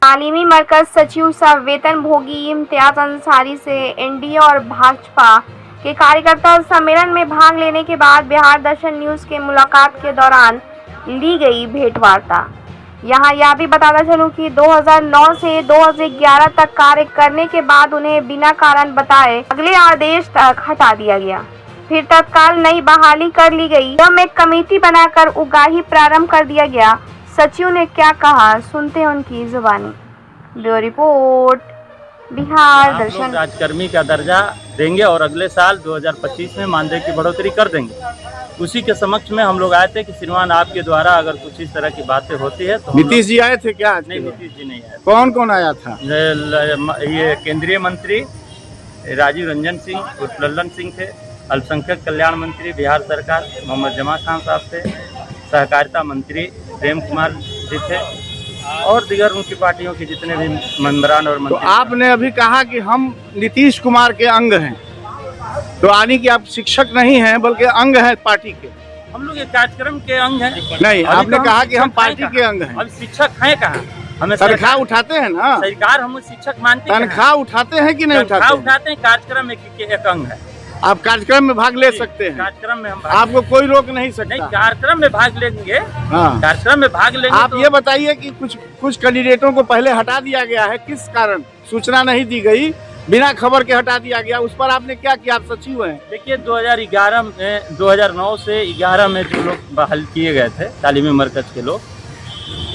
तालीमी मरकज सचिव सह वेतन भोगी इम्तियाज अंसारी से एनडीए और भाजपा के कार्यकर्ता सम्मेलन में भाग लेने के बाद बिहार दर्शन न्यूज के मुलाकात के दौरान ली गई भेंटवार्ता। यहाँ यह भी बताता चलूं कि 2009 से 2011 तक कार्य करने के बाद उन्हें बिना कारण बताए अगले आदेश तक हटा दिया गया। फिर तत्काल नई बहाली कर ली गई। एवं एक कमेटी बनाकर उगाही प्रारंभ कर दिया गया। सचिव ने क्या कहा, सुनते हैं उनकी जुबानी। ब्यूरो रिपोर्ट, बिहार दर्शन। राजकर्मी का दर्जा देंगे और अगले साल 2025 में मानदेय की बढ़ोतरी कर देंगे। उसी के समक्ष में हम लोग आए थे कि श्रीमान आपके द्वारा अगर कुछ इस तरह की बातें होती है तो नीतीश जी आए थे क्या? नहीं, नीतीश जी नहीं आए। कौन कौन आया था? ये केंद्रीय मंत्री राजीव रंजन सिंह उर्फ लल्लन सिंह थे, अल्पसंख्यक कल्याण मंत्री बिहार सरकार मोहम्मद जमा खान साहब थे, सहकारिता मंत्री प्रेम कुमार जी थे और दीगर उनकी पार्टियों के जितने भी मेंबरान और मंत्री। तो आपने अभी कहा कि हम नीतीश कुमार के अंग हैं, तो यानी कि आप शिक्षक नहीं हैं बल्कि अंग हैं पार्टी के। हम लोग ये कार्यक्रम के अंग हैं। नहीं, आपने कहा कि हम पार्टी के अंग हैं। अब शिक्षक हैं कहाँ? हमें तनख्वाह उठाते हैं ना? सरकार हम शिक्षक मानते हैं। तनख्वाह उठाते हैं कि नहीं उठाते? उठाते हैं। कार्यक्रम एक अंग है। आप कार्यक्रम में भाग ले सकते हैं। कार्यक्रम में हम आपको कोई रोक नहीं सकता। नहीं, कार्यक्रम में भाग लेंगे। हाँ, कार्यक्रम में भाग लेंगे। आप ये बताइए कि कुछ कैंडिडेटों को पहले हटा दिया गया है, किस कारण? सूचना नहीं दी गई, बिना खबर के हटा दिया गया। उस पर आपने क्या किया? आप सचिव हैं। देखिए 2009 से 11 में जो लोग बहाल किए गए थे तालीमी मरकज के लोग,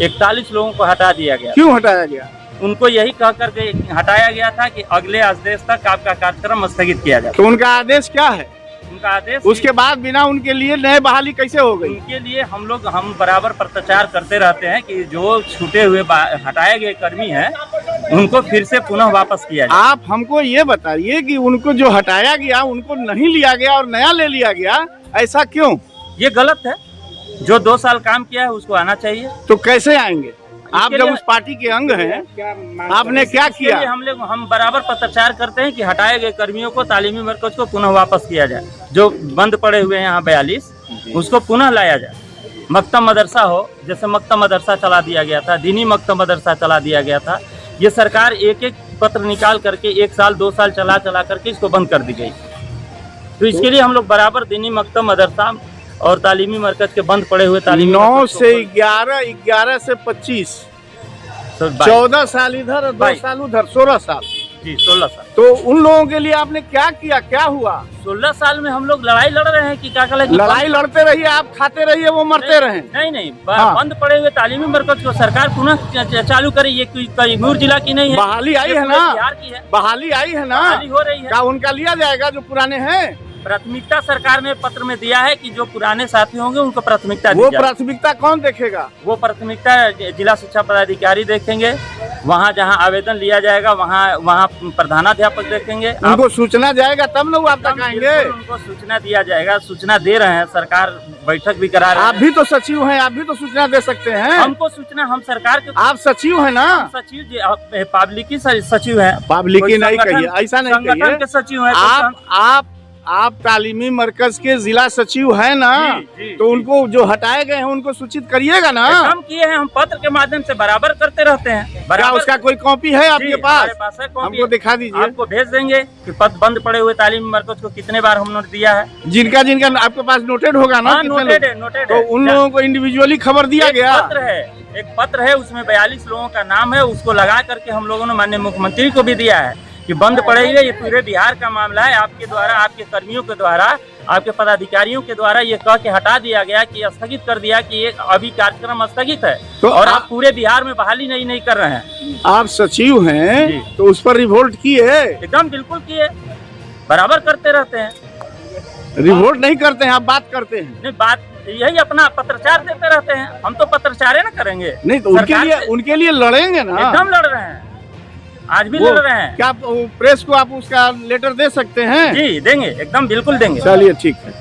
41 लोगों को हटा दिया गया। क्यों हटाया गया? उनको यही कह करके हटाया गया था कि अगले आदेश तक आपका कार्यक्रम स्थगित किया जाए। तो उनका आदेश क्या है? उनका आदेश उसके बाद बिना उनके लिए नए बहाली कैसे हो गई? उनके लिए हम बराबर प्रचार करते रहते हैं कि जो छूटे हुए हटाए गए कर्मी हैं उनको फिर से पुनः वापस किया जाए। आप हमको ये बताइए कि उनको जो हटाया गया उनको नहीं लिया गया और नया ले लिया गया, ऐसा क्यों? ये गलत है। जो 2 साल काम किया है उसको आना चाहिए। तो कैसे आएंगे? आप जब उस पार्टी के अंग हैं, आपने क्या किया? हम बराबर प्रचार करते हैं कि हटाए गए कर्मियों को तालीमी मरकज को पुनः वापस किया जाए। जो बंद पड़े हुए हैं यहाँ 42 उसको पुनः लाया जाए। मकतब मदरसा हो, जैसे मकतब मदरसा चला दिया गया था, दीनी मकतब मदरसा चला दिया गया था। ये सरकार एक पत्र निकाल करके 1 साल 2 साल चला करके इसको बंद कर दी गई। तो इसके लिए हम लोग बराबर दीनी मकतब मदरसा और तालीमी मरकज के बंद पड़े हुए तालीमी 9 से 11, 11 से 25, 14 साल इधर और 2 साल उधर, 16 साल। जी 16 साल। तो उन लोगों के लिए आपने क्या किया? क्या हुआ? 16 साल में हम लोग लड़ाई लड़ रहे हैं कि क्या कहला? लड़ाई लड़ते रहिए, आप खाते रहिए, वो मरते रहे। नहीं, बंद पड़े हुए तालीमी मरकज को सरकार पुनः चालू करे। ये कैमूर जिला की नहीं है, बहाली आई है ना? बिहार की है। बहाली आई है ना? बहाली हो रही है। क्या उनका लिया जाएगा जो पुराने हैं? प्राथमिकता सरकार ने पत्र में दिया है कि जो पुराने साथी होंगे उनको प्राथमिकता दी वो जाए। प्राथमिकता कौन देखेगा? वो प्राथमिकता जिला शिक्षा पदाधिकारी देखेंगे। वहाँ जहाँ आवेदन लिया जाएगा वहाँ प्रधानाध्यापक देखेंगे। उनको सूचना जाएगा तब ना वो आप तक आएंगे। उनको सूचना दिया जाएगा। सूचना दे रहे हैं, सरकार बैठक भी करा रहे हैं। आप भी तो सचिव हैं, आप भी तो सूचना दे सकते हैं। हमको सूचना, हम सरकार के। आप सचिव है ना? सचिव जी, पब्लिकी सचिव है। पब्लिकी नहीं कहिए, ऐसा नहीं कहिए। संगठन के सचिव है। आप तालीमी मरकज के जिला सचिव है ना? जी, तो उनको जो हटाए गए हैं उनको सूचित करिएगा ना? हम किए हैं, हम पत्र के माध्यम से बराबर करते रहते हैं। क्या उसका कोई कॉपी है आपके पास? है, हमको दिखा दीजिए। आपको भेज देंगे कि पद बंद पड़े हुए तालीमी मरकज को कितने बार हमने दिया है। जिनका आपके पास नोटेड होगा ना? नोटेड है। तो उन लोगों को इंडिविजुअली खबर दिया गया? एक पत्र है, उसमें 42 लोगों का नाम है। उसको लगा करके हम लोगों ने माननीय मुख्यमंत्री को भी दिया है कि बंद पड़ेगा। ये पूरे बिहार का मामला है। आपके द्वारा, आपके कर्मियों के द्वारा, आपके पदाधिकारियों के द्वारा ये कह के हटा दिया गया कि स्थगित कर दिया कि ये अभी कार्यक्रम स्थगित है। तो और आप पूरे बिहार में बहाली नहीं कर रहे हैं। आप सचिव हैं तो उस पर रिवोल्ट किए? एकदम बिल्कुल किए, बराबर करते रहते हैं। रिवोल्ट नहीं करते हैं, आप बात करते हैं। नहीं, बात यही अपना पत्रचार देते रहते हैं। हम तो पत्रचार न करेंगे। नहीं तो उनके लिए लड़ेंगे ना? एकदम लड़ रहे हैं, आज भी लड़ रहे हैं। क्या प्रेस को आप उसका लेटर दे सकते हैं? जी देंगे, एकदम बिल्कुल देंगे। चलिए ठीक है।